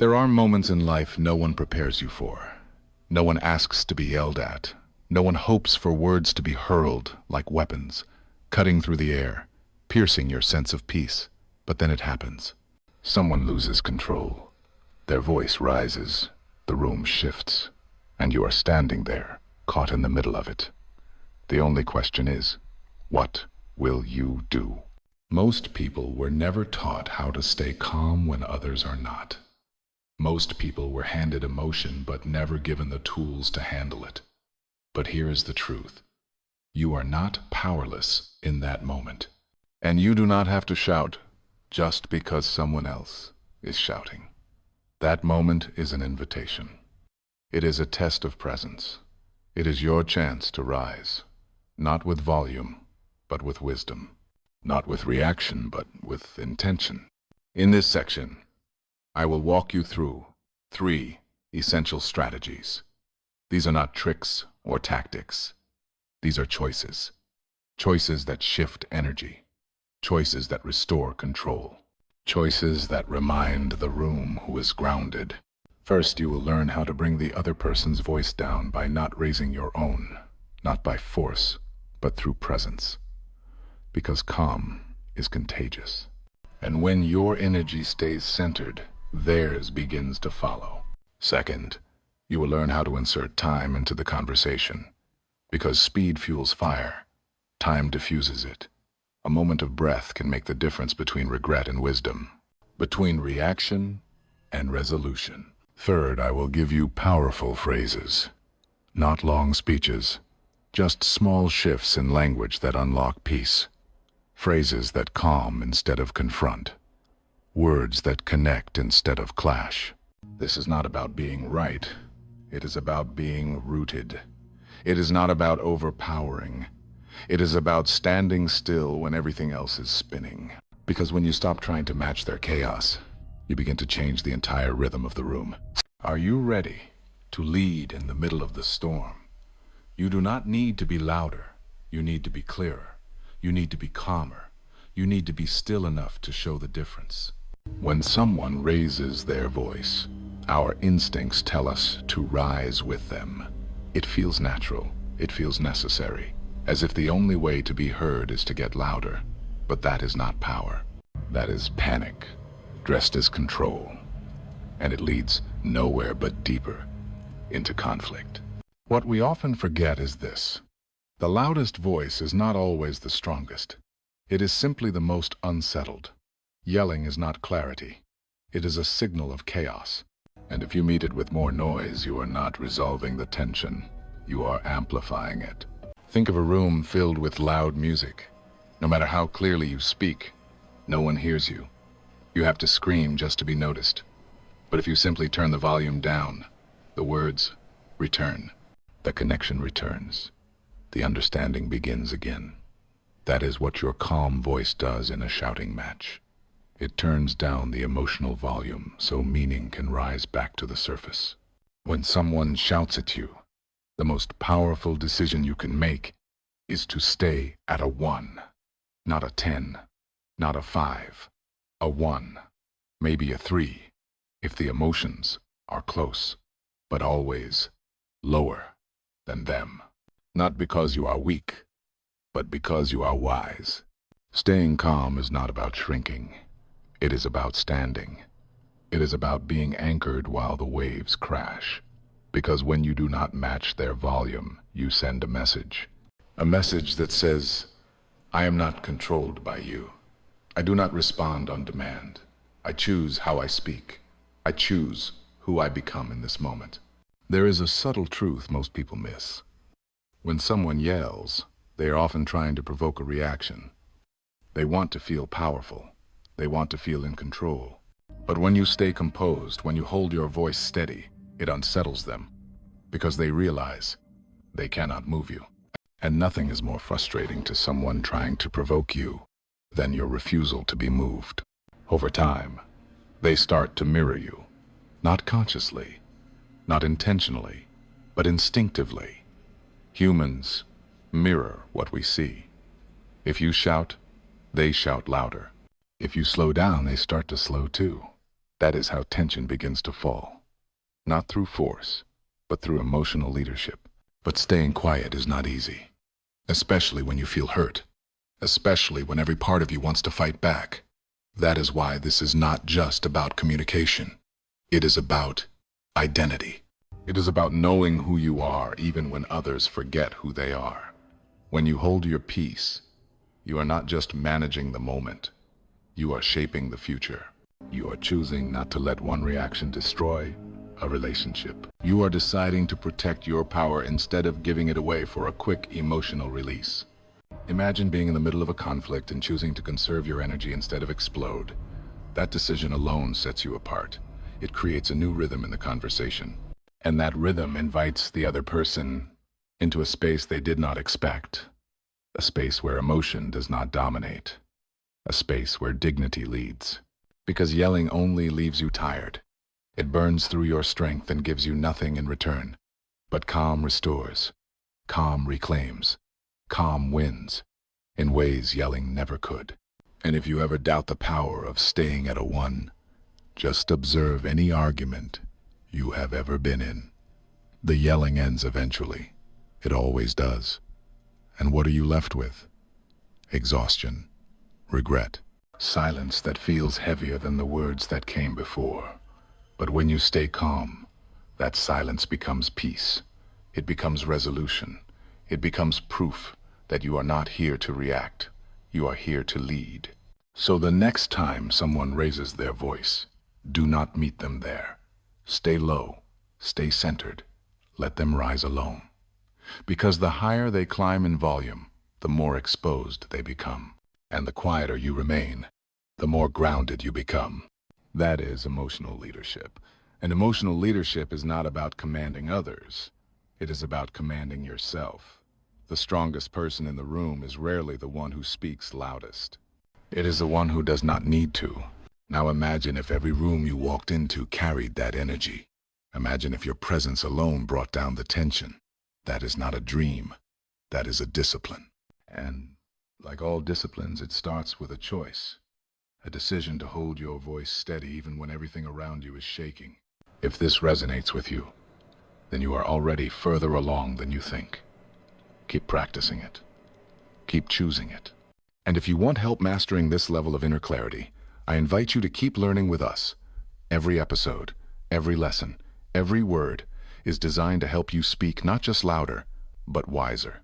There are moments in life no one prepares you for. No one asks to be yelled at. No one hopes for words to be hurled like weapons, cutting through the air, piercing your sense of peace. But then it happens. Someone loses control. Their voice rises, the room shifts, and you are standing there, caught in the middle of it. The only question is, what will you do? Most people were never taught how to stay calm when others are not. Most people were handed emotion but never given the tools to handle it. But here is the truth. You are not powerless in that moment. And you do not have to shout just because someone else is shouting. That moment is an invitation. It is a test of presence. It is your chance to rise, not with volume, but with wisdom. Not with reaction, but with intention. In this section, I will walk you through 3 essential strategies. These are not tricks or tactics. These are choices. Choices that shift energy. Choices that restore control. Choices that remind the room who is grounded. First, you will learn how to bring the other person's voice down by not raising your own, not by force, but through presence. Because calm is contagious. And when your energy stays centered, theirs begins to follow. Second, you will learn how to insert time into the conversation. Because speed fuels fire, time diffuses it. A moment of breath can make the difference between regret and wisdom, between reaction and resolution. Third, I will give you powerful phrases, not long speeches, just small shifts in language that unlock peace. Phrases that calm instead of confront. Words that connect instead of clash. This is not about being right. It is about being rooted. It is not about overpowering. It is about standing still when everything else is spinning. Because when you stop trying to match their chaos, you begin to change the entire rhythm of the room. Are you ready to lead in the middle of the storm? You do not need to be louder. You need to be clearer. You need to be calmer. You need to be still enough to show the difference. When someone raises their voice, our instincts tell us to rise with them. It feels natural. It feels necessary. As if the only way to be heard is to get louder. But that is not power. That is panic, dressed as control. And it leads nowhere but deeper into conflict. What we often forget is this. The loudest voice is not always the strongest. It is simply the most unsettled. Yelling is not clarity. It is a signal of chaos. And if you meet it with more noise, you are not resolving the tension. You are amplifying it. Think of a room filled with loud music. No matter how clearly you speak, no one hears you. You have to scream just to be noticed. But if you simply turn the volume down, the words return. The connection returns. The understanding begins again. That is what your calm voice does in a shouting match. It turns down the emotional volume so meaning can rise back to the surface. When someone shouts at you, the most powerful decision you can make is to stay at a 1, not a 10, not a 5, a 1, maybe a 3, if the emotions are close, but always lower than them. Not because you are weak, but because you are wise. Staying calm is not about shrinking. It is about standing. It is about being anchored while the waves crash. Because when you do not match their volume, you send a message. A message that says, I am not controlled by you. I do not respond on demand. I choose how I speak. I choose who I become in this moment. There is a subtle truth most people miss. When someone yells, they are often trying to provoke a reaction. They want to feel powerful. They want to feel in control. But when you stay composed, when you hold your voice steady, it unsettles them, because they realize they cannot move you. And nothing is more frustrating to someone trying to provoke you than your refusal to be moved. Over time, they start to mirror you, not consciously, not intentionally, but instinctively. Humans mirror what we see. If you shout, they shout louder. If you slow down, they start to slow too. That is how tension begins to fall. Not through force, but through emotional leadership. But staying quiet is not easy, especially when you feel hurt, especially when every part of you wants to fight back. That is why this is not just about communication. It is about identity. It is about knowing who you are even when others forget who they are. When you hold your peace, you are not just managing the moment. You are shaping the future. You are choosing not to let one reaction destroy a relationship. You are deciding to protect your power instead of giving it away for a quick emotional release. Imagine being in the middle of a conflict and choosing to conserve your energy instead of explode. That decision alone sets you apart. It creates a new rhythm in the conversation. And that rhythm invites the other person into a space they did not expect. A space where emotion does not dominate. A space where dignity leads. Because yelling only leaves you tired. It burns through your strength and gives you nothing in return. But calm restores. Calm reclaims. Calm wins. In ways yelling never could. And if you ever doubt the power of staying at a 1, just observe any argument you have ever been in. The yelling ends eventually. It always does. And what are you left with? Exhaustion. Regret. Silence that feels heavier than the words that came before. But when you stay calm, that silence becomes peace. It becomes resolution. It becomes proof that you are not here to react. You are here to lead. So the next time someone raises their voice, do not meet them there. Stay low. Stay centered. Let them rise alone. Because the higher they climb in volume, the more exposed they become. And the quieter you remain, the more grounded you become. That is emotional leadership. And emotional leadership is not about commanding others. It is about commanding yourself. The strongest person in the room is rarely the one who speaks loudest. It is the one who does not need to. Now imagine if every room you walked into carried that energy. Imagine if your presence alone brought down the tension. That is not a dream. That is a discipline. And like all disciplines, it starts with a choice. A decision to hold your voice steady even when everything around you is shaking. If this resonates with you, then you are already further along than you think. Keep practicing it. Keep choosing it. And if you want help mastering this level of inner clarity, I invite you to keep learning with us. Every episode, every lesson, every word is designed to help you speak not just louder, but wiser.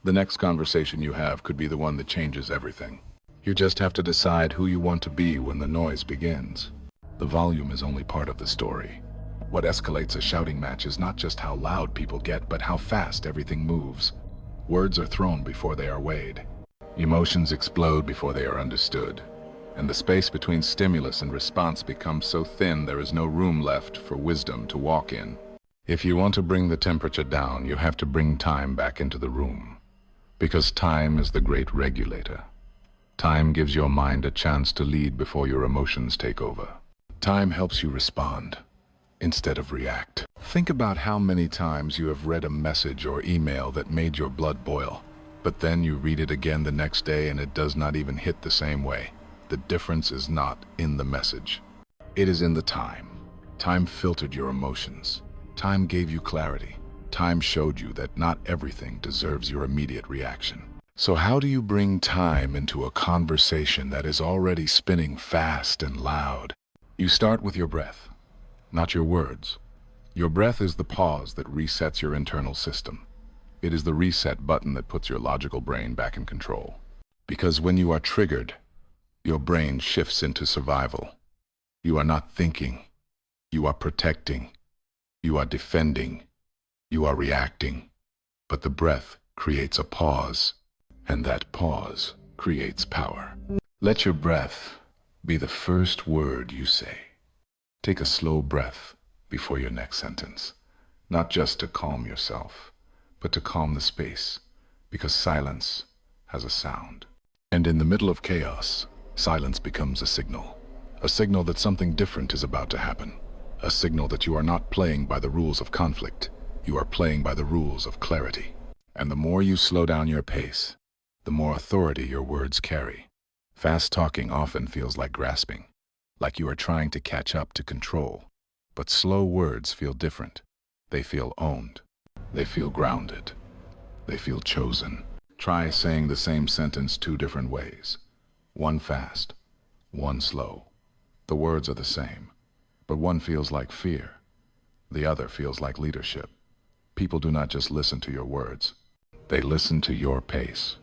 The next conversation you have could be the one that changes everything. You just have to decide who you want to be when the noise begins. The volume is only part of the story. What escalates a shouting match is not just how loud people get, but how fast everything moves. Words are thrown before they are weighed. Emotions explode before they are understood. And the space between stimulus and response becomes so thin there is no room left for wisdom to walk in. If you want to bring the temperature down, you have to bring time back into the room. Because time is the great regulator. Time gives your mind a chance to lead before your emotions take over. Time helps you respond instead of react. Think about how many times you have read a message or email that made your blood boil, but then you read it again the next day and it does not even hit the same way. The difference is not in the message. It is in the time. Time filtered your emotions. Time gave you clarity. Time showed you that not everything deserves your immediate reaction. So how do you bring time into a conversation that is already spinning fast and loud? You start with your breath, not your words. Your breath is the pause that resets your internal system. It is the reset button that puts your logical brain back in control. Because when you are triggered, your brain shifts into survival. You are not thinking. You are protecting. You are defending. You are reacting. But the breath creates a pause. And that pause creates power. Let your breath be the first word you say. Take a slow breath before your next sentence, not just to calm yourself, but to calm the space, because silence has a sound. And in the middle of chaos, silence becomes a signal that something different is about to happen, a signal that you are not playing by the rules of conflict, you are playing by the rules of clarity. And the more you slow down your pace, the more authority your words carry. Fast talking often feels like grasping, like you are trying to catch up to control. But slow words feel different. They feel owned. They feel grounded. They feel chosen. Try saying the same sentence two different ways. One fast, one slow. The words are the same, but one feels like fear. The other feels like leadership. People do not just listen to your words. They listen to your pace.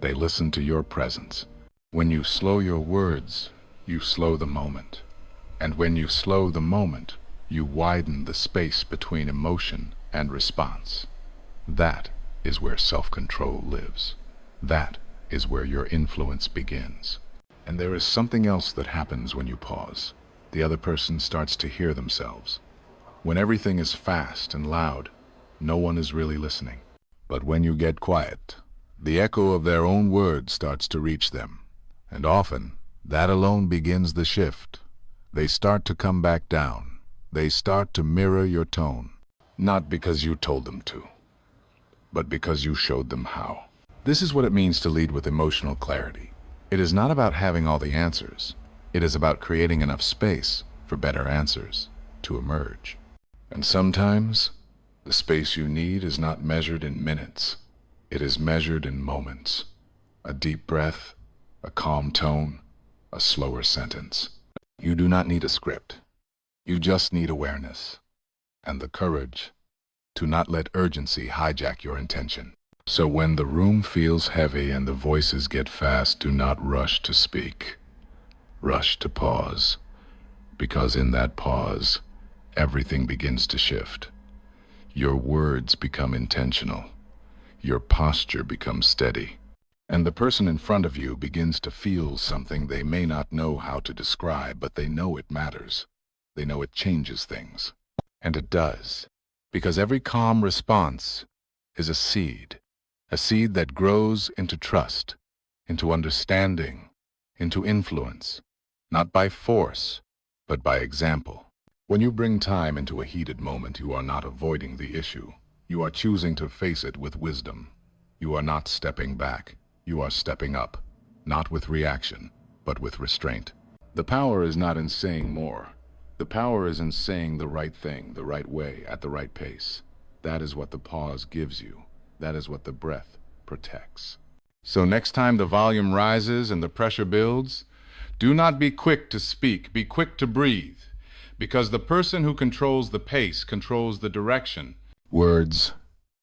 They listen to your presence. When you slow your words, you slow the moment. And when you slow the moment, you widen the space between emotion and response. That is where self-control lives. That is where your influence begins. And there is something else that happens when you pause. The other person starts to hear themselves. When everything is fast and loud, no one is really listening. But when you get quiet, the echo of their own words starts to reach them. And often, that alone begins the shift. They start to come back down. They start to mirror your tone. Not because you told them to, but because you showed them how. This is what it means to lead with emotional clarity. It is not about having all the answers. It is about creating enough space for better answers to emerge. And sometimes, the space you need is not measured in minutes. It is measured in moments. A deep breath, a calm tone, a slower sentence. You do not need a script. You just need awareness and the courage to not let urgency hijack your intention. So when the room feels heavy and the voices get fast, do not rush to speak. Rush to pause, because in that pause, everything begins to shift. Your words become intentional. Your posture becomes steady. And the person in front of you begins to feel something they may not know how to describe, but they know it matters. They know it changes things. And it does. Because every calm response is a seed that grows into trust, into understanding, into influence, not by force, but by example. When you bring time into a heated moment, you are not avoiding the issue. You are choosing to face it with wisdom. You are not stepping back. You are stepping up, not with reaction, but with restraint. The power is not in saying more. The power is in saying the right thing, the right way, at the right pace. That is what the pause gives you. That is what the breath protects. So next time the volume rises and the pressure builds, do not be quick to speak, be quick to breathe. Because the person who controls the pace controls the direction. Words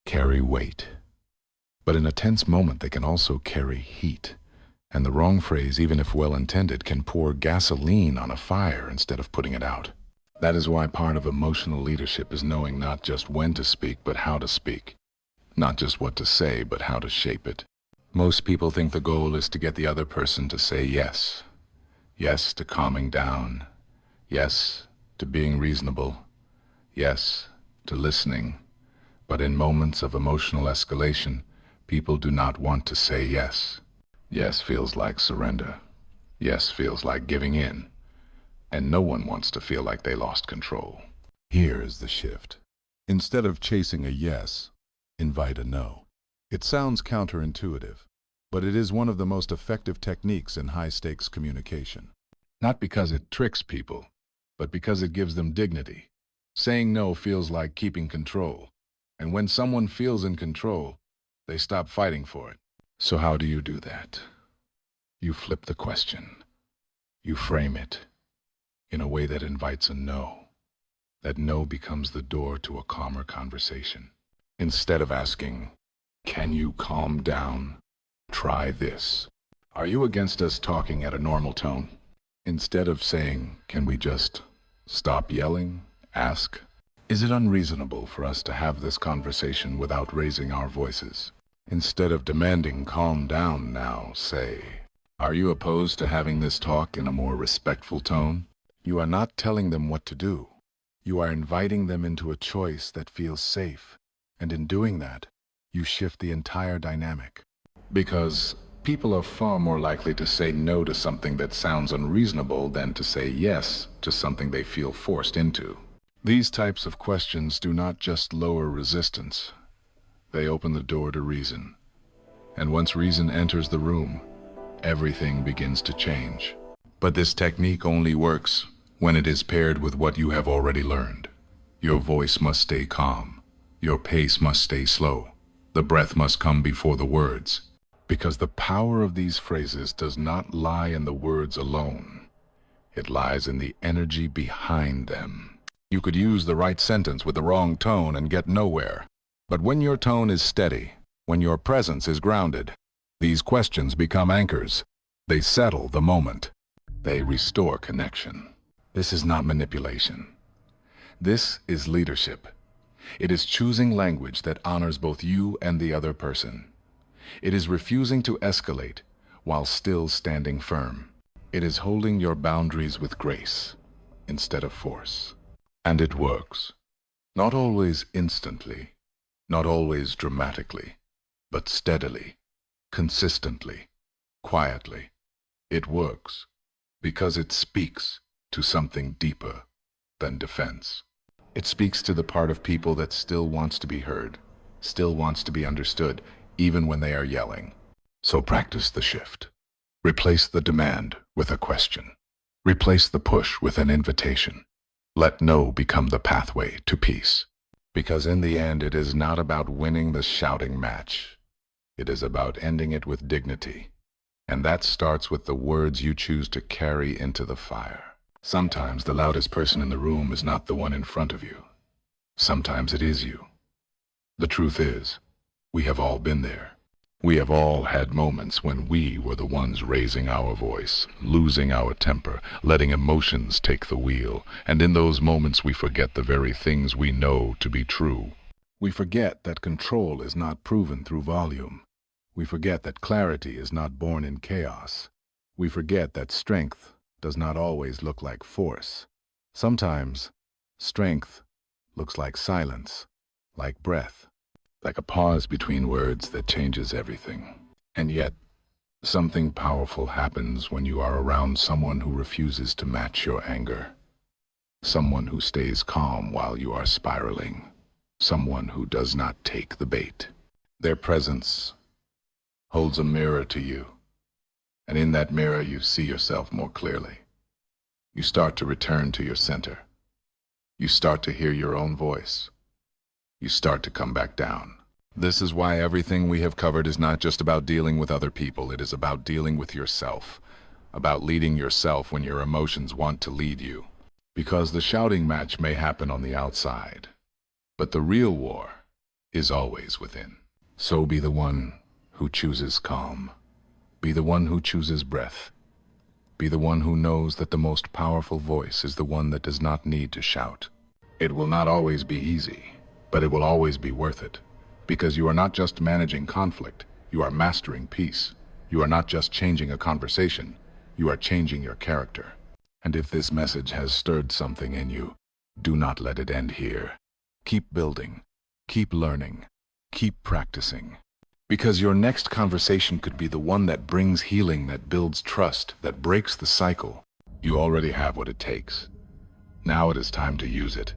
carry weight. But in a tense moment, they can also carry heat. And the wrong phrase, even if well-intended, can pour gasoline on a fire instead of putting it out. That is why part of emotional leadership is knowing not just when to speak, but how to speak. Not just what to say, but how to shape it. Most people think the goal is to get the other person to say yes. Yes to calming down. Yes to being reasonable. Yes to listening. But in moments of emotional escalation, people do not want to say yes. Yes feels like surrender. Yes feels like giving in. And no one wants to feel like they lost control. Here is the shift. Instead of chasing a yes, invite a no. It sounds counterintuitive, but it is one of the most effective techniques in high-stakes communication. Not because it tricks people, but because it gives them dignity. Saying no feels like keeping control. And when someone feels in control, they stop fighting for it. So how do you do that? You flip the question. You frame it in a way that invites a no. That no becomes the door to a calmer conversation. Instead of asking, "Can you calm down? Try this. Are you against us talking at a normal tone?" Instead of saying, "Can we just stop yelling?" Ask, "Is it unreasonable for us to have this conversation without raising our voices?" Instead of demanding calm down now, say, "Are you opposed to having this talk in a more respectful tone?" You are not telling them what to do. You are inviting them into a choice that feels safe. And in doing that, you shift the entire dynamic. Because people are far more likely to say no to something that sounds unreasonable than to say yes to something they feel forced into. These types of questions do not just lower resistance. They open the door to reason. And once reason enters the room, everything begins to change. But this technique only works when it is paired with what you have already learned. Your voice must stay calm. Your pace must stay slow. The breath must come before the words. Because the power of these phrases does not lie in the words alone. It lies in the energy behind them. You could use the right sentence with the wrong tone and get nowhere. But when your tone is steady, when your presence is grounded, these questions become anchors. They settle the moment. They restore connection. This is not manipulation. This is leadership. It is choosing language that honors both you and the other person. It is refusing to escalate while still standing firm. It is holding your boundaries with grace instead of force. And it works. Not always instantly, not always dramatically, but steadily, consistently, quietly. It works because it speaks to something deeper than defense. It speaks to the part of people that still wants to be heard, still wants to be understood, even when they are yelling. So practice the shift. Replace the demand with a question. Replace the push with an invitation. Let no become the pathway to peace. Because in the end, it is not about winning the shouting match. It is about ending it with dignity. And that starts with the words you choose to carry into the fire. Sometimes the loudest person in the room is not the one in front of you. Sometimes it is you. The truth is, we have all been there. We have all had moments when we were the ones raising our voice, losing our temper, letting emotions take the wheel. And in those moments we forget the very things we know to be true. We forget that control is not proven through volume. We forget that clarity is not born in chaos. We forget that strength does not always look like force. Sometimes, strength looks like silence, like breath, like a pause between words that changes everything. And yet, something powerful happens when you are around someone who refuses to match your anger. Someone who stays calm while you are spiraling. Someone who does not take the bait. Their presence holds a mirror to you. And in that mirror, you see yourself more clearly. You start to return to your center. You start to hear your own voice. You start to come back down. This is why everything we have covered is not just about dealing with other people. It is about dealing with yourself. About leading yourself when your emotions want to lead you. Because the shouting match may happen on the outside, but the real war is always within. So be the one who chooses calm. Be the one who chooses breath. Be the one who knows that the most powerful voice is the one that does not need to shout. It will not always be easy, but it will always be worth it. Because you are not just managing conflict, you are mastering peace. You are not just changing a conversation, you are changing your character. And if this message has stirred something in you, do not let it end here. Keep building, keep learning, keep practicing. Because your next conversation could be the one that brings healing, that builds trust, that breaks the cycle. You already have what it takes. Now it is time to use it.